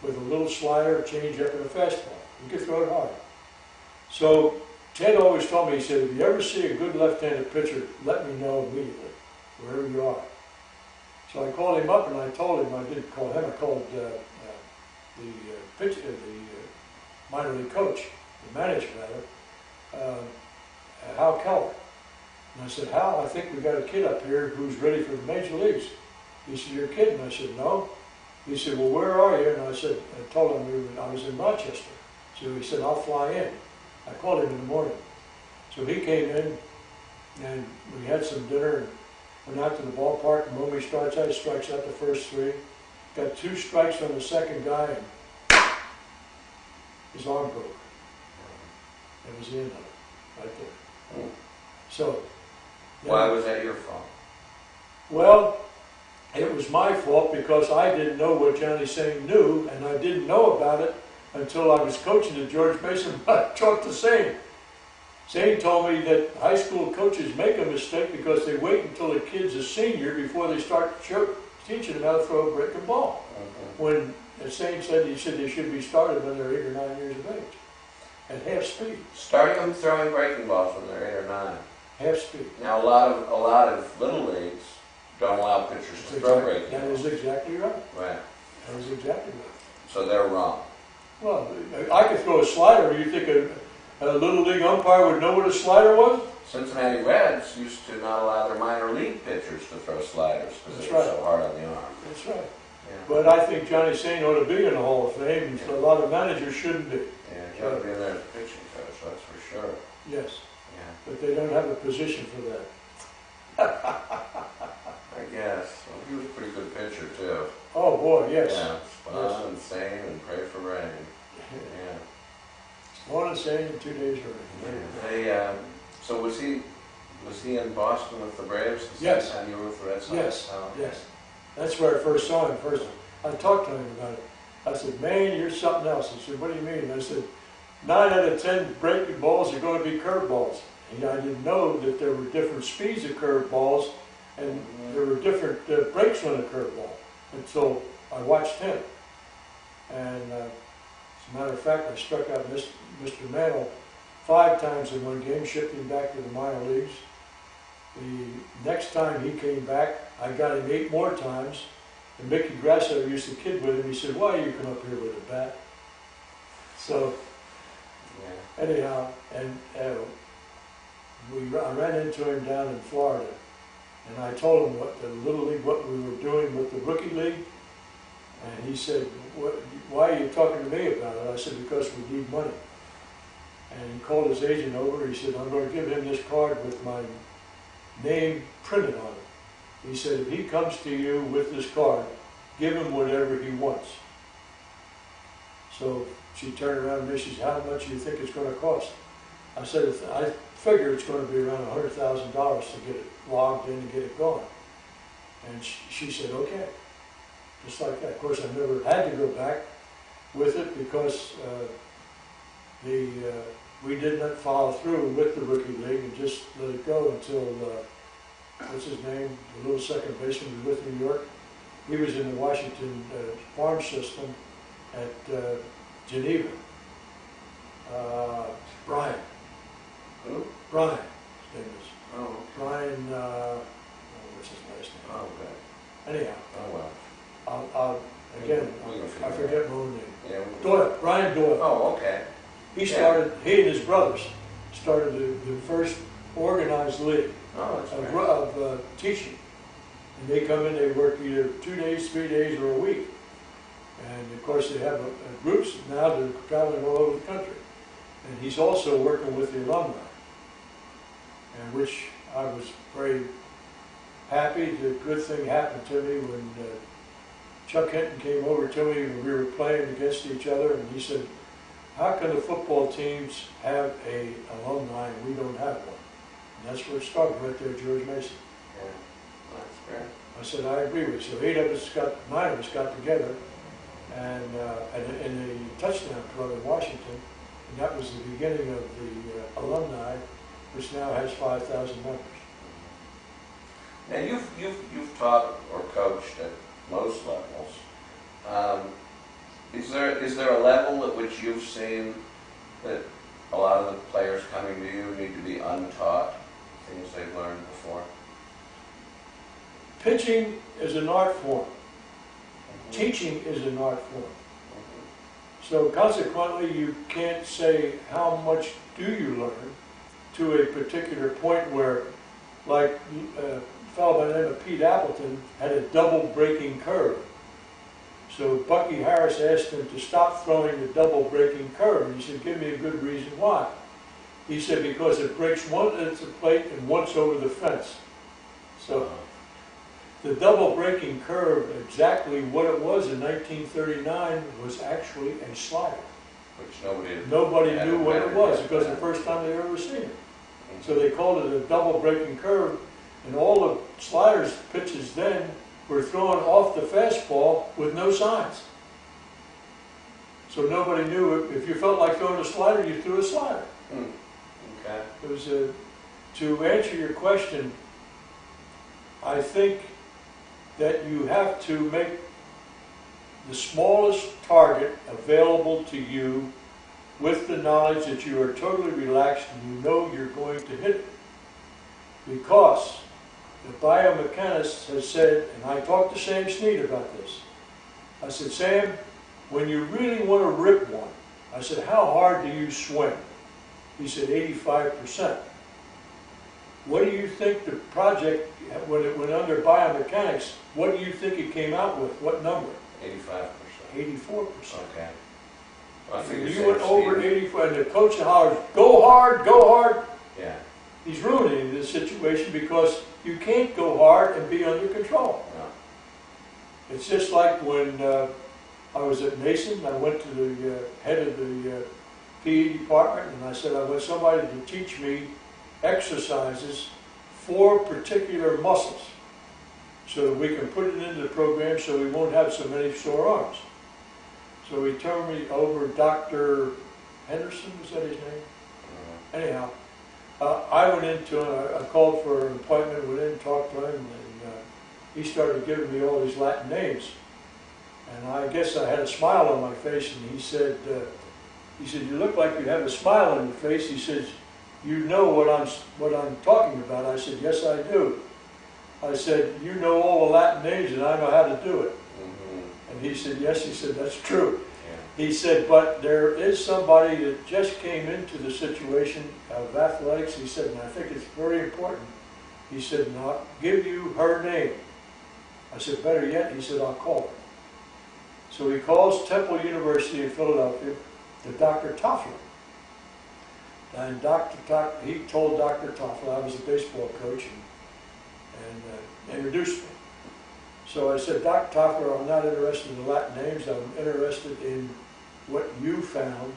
with a little slider, a changeup, and a fastball. You could throw it hard. So Ted always told me, he said, if you ever see a good left-handed pitcher, let me know immediately, wherever you are. So I called him up and I told him, I didn't call him, I called the minor league coach, the manager rather, Hal Keller. And I said, Hal, I think we got a kid up here who's ready for the major leagues. He said, you're kidding? I said, no. He said, well, where are you? And I said, I told him I was in Rochester. So he said, I'll fly in. I called him in the morning. So he came in and we had some dinner and went out to the ballpark. And when he strikes out the first three. Got 2 strikes on the second guy and his arm broke. That was the end of it, right there. So. Why was that your fault? Well, it was my fault because I didn't know what Johnny Sain knew, and I didn't know about it until I was coaching at George Mason. I talked to Sain. Sain told me that high school coaches make a mistake because they wait until the kid's a senior before they start teaching them how to throw a breaking ball. When, as Sain said, he said they should be started when they're 8 or 9 years of age, at half speed. Starting them throwing breaking balls when they're 8 or 9. Half speed. Now a lot of little leagues don't allow pitchers to throw breaking balls. That is exactly right. Right. That is exactly right. So they're wrong. Well, I could throw a slider. You think a little league umpire would know what a slider was? Cincinnati Reds used to not allow their minor league pitchers to throw sliders because they were so hard on the arm. That's right. Yeah. But I think Johnny Sain ought to be in the Hall of Fame, and a lot of managers shouldn't be. Yeah, he ought to be in there as a pitching coach, that's for sure. Yes. Yeah. But they don't have a position for that. I guess. Well, he was a pretty good pitcher, too. Oh, boy, yes. Yeah, Spawn and Sain and pray for rain. Yeah. Spawn and Sain in 2 days early. Hey, so was he in Boston with the Braves? Yes. And you were with the Red Sox? Yes, Oh, okay. yes. That's where I first saw him. First, I talked to him about it. I said, man, you're something else. He said, what do you mean? I said, 9 out of 10 breaking balls are going to be curveballs. And I didn't know that there were different speeds of curveballs and there were different breaks on a curveball until I watched him. And as a matter of fact, I struck out Mr. Mantle 5 times in one game, shipped him back to the minor leagues. The next time he came back, I got him 8 more times. And Mickey Grasso used to kid with him. He said, why do you come up here with a bat? So, yeah. Anyhow, and I ran into him down in Florida. And I told him what the Little League, what we were doing with the Rookie League. And he said, why are you talking to me about it? I said, because we need money. And he called his agent over. He said, I'm going to give him this card with my name printed on it. He said, if he comes to you with this card, give him whatever he wants. So she turned around and she said, how much do you think it's going to cost? I said, I figure it's going to be around $100,000 to get it logged in and get it going. And she said, okay. Just like that. Of course, I never had to go back with it because we did not follow through with the Rookie League and just let it go until, what's his name, the little second baseman was with New York. He was in the Washington farm system at Geneva. Brian. Who? Brian, his name is. Oh. Brian, what's his last name? Oh, okay. Anyhow. Oh, well. Again, I forget my own name. Yeah, Doyle, Brian Doyle. Oh, okay. He he and his brothers started the first organized league of teaching. And they come in, they work either 2 days, 3 days, or a week. And of course they have groups now that are traveling all over the country. And he's also working with the alumni, and which I was very happy. The good thing happened to me when Chuck Hinton came over to me and we were playing against each other, and he said, how can the football teams have an alumni and we don't have one? And that's where it started, right there at George Mason. Yeah, that's great. I said, I agree with you. So 9 of us got together and in a touchdown club in Washington, and that was the beginning of the alumni, which now has 5,000 members. Now you've taught or coached at most levels. Is there a level at which you've seen that a lot of the players coming to you need to be untaught things they've learned before? Pitching is an art form. Teaching is an art form. So consequently, you can't say how much do you learn to a particular point where, like a fellow by the name of Pete Appleton had a double breaking curve. So Bucky Harris asked him to stop throwing the double breaking curve. And he said, give me a good reason why. He said, because it breaks once at the plate and once over the fence. So the double breaking curve, exactly what it was in 1939, was actually a slider. Which nobody knew what it was because the first time they ever seen it. So they called it a double breaking curve, and all the sliders pitches then were thrown off the fastball with no signs. So nobody knew if you felt like throwing a slider, you threw a slider. Okay. It was to answer your question, I think that you have to make the smallest target available to you with the knowledge that you are totally relaxed and you know you're going to hit it. Because the biomechanist has said, and I talked to Sam Snead about this, I said, Sam, when you really want to rip one, I said, how hard do you swing? He said, 85%. What do you think the project, when it went under biomechanics, what do you think it came out with? What number? 85%. 84%. Okay. Well, I figured You went Sam over Steve- 84, and the coach hollers, go hard, go hard. Yeah. He's ruining this situation because you can't go hard and be under control. No. It's just like when I was at Mason, I went to the head of the PE department and I said, I want somebody to teach me exercises for particular muscles so that we can put it into the program so we won't have so many sore arms. So he turned me over Dr. Henderson, was that his name? Anyhow, I went into I called for an appointment, went in, talked to him, and he started giving me all these Latin names. And I guess I had a smile on my face, and he said, you look like you have a smile on your face. He says, you know what I'm talking about. I said, yes, I do. I said, you know all the Latin names, and I know how to do it. And he said, yes. He said, that's true. Yeah. He said, but there is somebody that just came into the situation of athletics. He said, and I think it's very important. He said, and I'll give you her name. I said, better yet, he said, I'll call her. So he calls Temple University in Philadelphia to Dr. Toffler. And he told Dr. Toffler I was a baseball coach and introduced me. So I said, Dr. Toffler, I'm not interested in the Latin names. I'm interested in what you found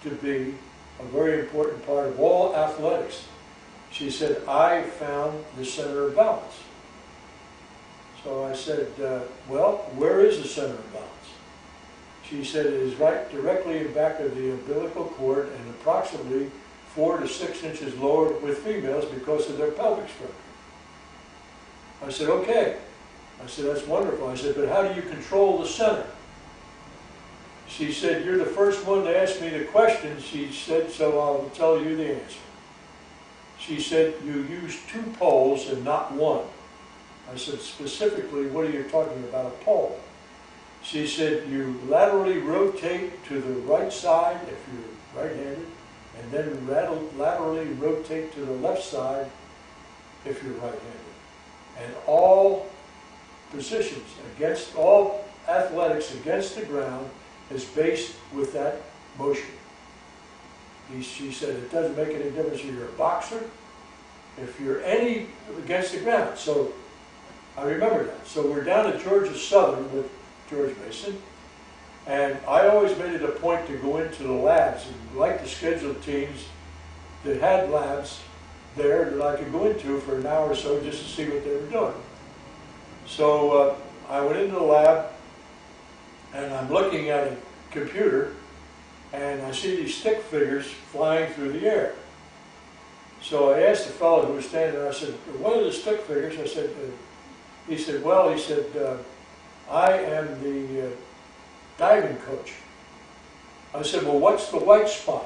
to be a very important part of all athletics. She said, I found the center of balance. So I said, well, where is the center of balance? She said, it is right directly in back of the umbilical cord and approximately 4 to 6 inches lower with females because of their pelvic structure. I said, okay. I said, that's wonderful. I said, but how do you control the center? She said, you're the first one to ask me the question. She said, so I'll tell you the answer. She said, you use 2 poles and not 1. I said, specifically, what are you talking about, a pole? She said, you laterally rotate to the right side if you're right-handed, and then laterally rotate to the left side if you're right-handed. And all positions against, all athletics against the ground is based with that motion. She said, it doesn't make any difference if you're a boxer, if you're any against the ground. So I remember that. So we're down at Georgia Southern with George Mason, and I always made it a point to go into the labs and like to schedule teams that had labs there that I could go into for an hour or so just to see what they were doing. So I went into the lab and I'm looking at a computer and I see these stick figures flying through the air. So I asked the fellow who was standing there, I said, what are the stick figures? I said, he said, well, he said, I am the diving coach. I said, well, what's the white spot?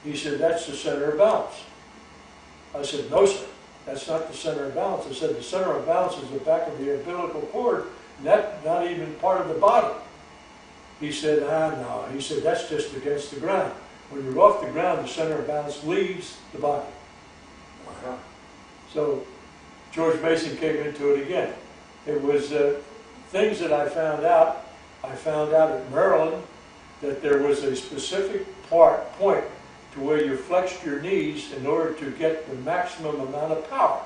He said, that's the center of balance. I said, no, sir, that's not the center of balance. I said, the center of balance is the back of the umbilical cord, and that's not even part of the body. He said, no. He said, that's just against the ground. When you're off the ground, the center of balance leaves the body. Wow. So George Mason came into it again. It was things that I found out. I found out at Maryland that there was a specific point to where you flexed your knees in order to get the maximum amount of power.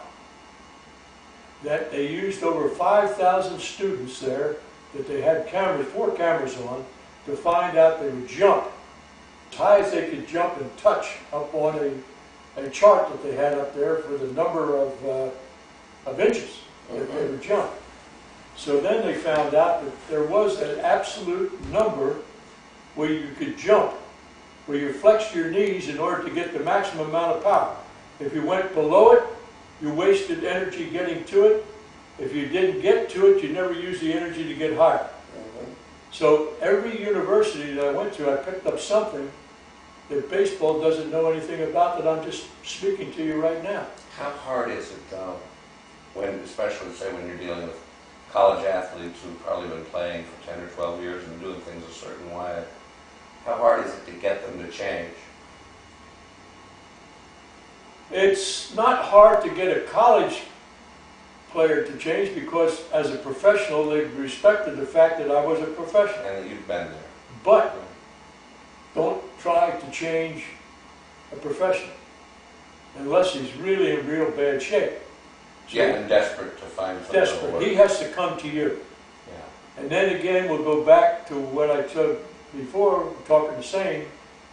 That they used over 5,000 students there, that they had cameras, 4 cameras on, to find out they would jump as high as they could jump and touch up on a chart that they had up there for the number of inches that they would jump. So then they found out that there was an absolute number where you could jump, where you flexed your knees in order to get the maximum amount of power. If you went below it, you wasted energy getting to it. If you didn't get to it, you never used the energy to get higher. So every university that I went to, I picked up something that baseball doesn't know anything about, that I'm just speaking to you right now. How hard is it, though, when, especially say when you're dealing with college athletes who've probably been playing for 10 or 12 years and doing things a certain way? How hard is it to get them to change? It's not hard to get a college player to change, because as a professional, they respected the fact that I was a professional. And that you've been there. But don't try to change a professional unless he's really in real bad shape. So Yeah, and desperate to find something that'll desperate. work. He has to come to you. Yeah. And then again, we'll go back to what I said before, talking to Sane.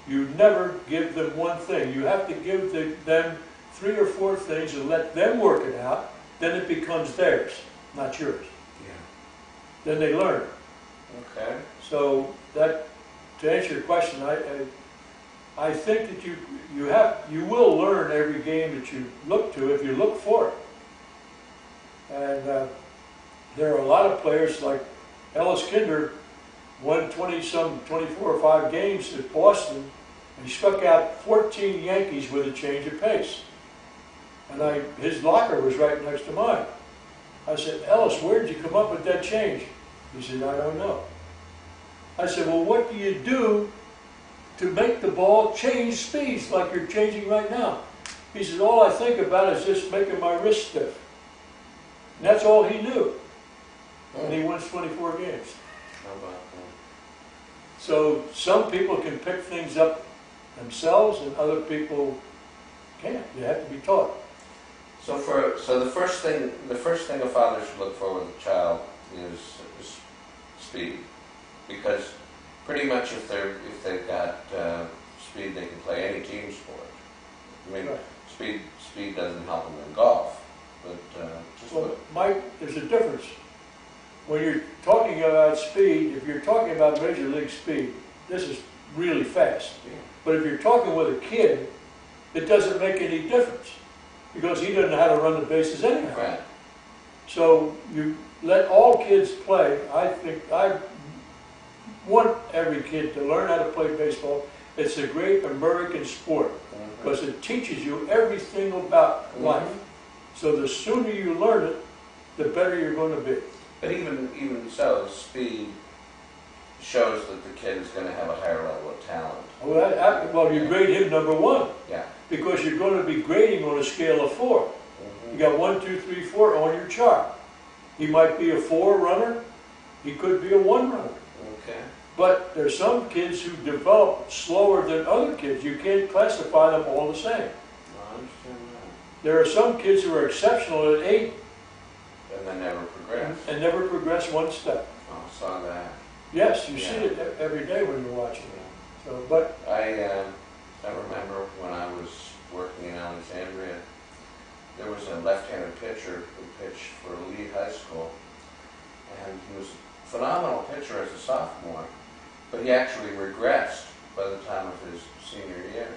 You never give them one thing. You have to give them 3 or 4 things and let them work it out. Then it becomes theirs, not yours. Yeah. Then they learn. Okay. So that, to answer your question, I think that you will learn every game that you look to if you look for it. And there are a lot of players like Ellis Kinder won 24 or 5 games at Boston, and he struck out 14 Yankees with a change of pace. And his locker was right next to mine. I said, Ellis, where did you come up with that change? He said, I don't know. I said, well, what do you do to make the ball change speeds like you're changing right now? He said, all I think about is just making my wrist stiff. And that's all he knew. And he wins 24 games. How about that? So some people can pick things up themselves and other people can't. You have to be taught. So the first thing a father should look for with a child is speed, because pretty much if they've got speed, they can play any team sport. I mean, right. Speed doesn't help them in golf, but Mike, there's a difference. When you're talking about speed, if you're talking about major league speed, this is really fast. Yeah. But if you're talking with a kid, it doesn't make any difference, because he doesn't know how to run the bases anyhow. Right. So you let all kids play. I want every kid to learn how to play baseball. It's a great American sport because it teaches you everything about life. So the sooner you learn it, the better you're going to be. But even so, speed shows that the kid is going to have a higher level of talent. Well, you grade him number 1. Yeah. Because you're going to be grading on a scale of 4. You got 1, 2, 3, 4 on your chart. He might be a 4 runner. He could be a 1 runner. Okay. But there's some kids who develop slower than other kids. You can't classify them all the same. I understand that. There are some kids who are exceptional at 8 And they never progress. and never progress 1 step. Oh, I saw that. Yes, you see it every day when you're watching it. So, but I remember when I was working in Alexandria, there was a left-handed pitcher who pitched for Lee High School, and he was a phenomenal pitcher as a sophomore, but he actually regressed by the time of his senior year.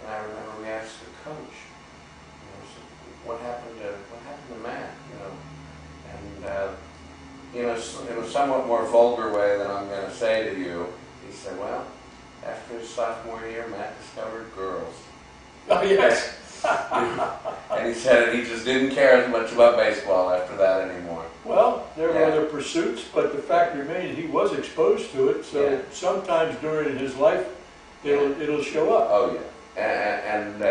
And I remember we asked the coach, what happened to Matt, And in a somewhat more vulgar way than I'm going to say to you, he said, well, after his sophomore year, Matt discovered girls. Oh, yes. And he said he just didn't care as much about baseball after that anymore. Well, there were other pursuits, but the fact remains he was exposed to it, so sometimes during his life it'll show up. Oh, yeah. And